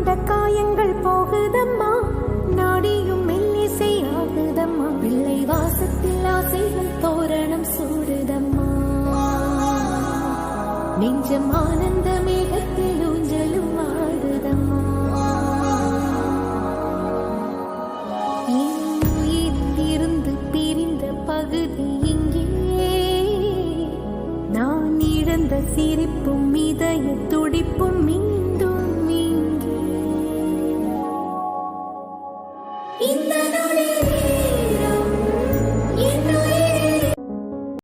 கொண்ட காயங்கள் போகுதம்மா, நாடியும் மெல்லிசை ஆகுதம்மா, பிள்ளை வாசத்தில் ஆசைகள் தோரணம் சூடுதம்மா, நெஞ்சம் ஆனந்த மேகத்தில் ஊஞ்சலும் ஆடுதம்மா. இருந்து பிரிந்த பகுதி இங்கே, நான் இழந்த சிரிப்பும் இதய துடிப்பும் இங்கே.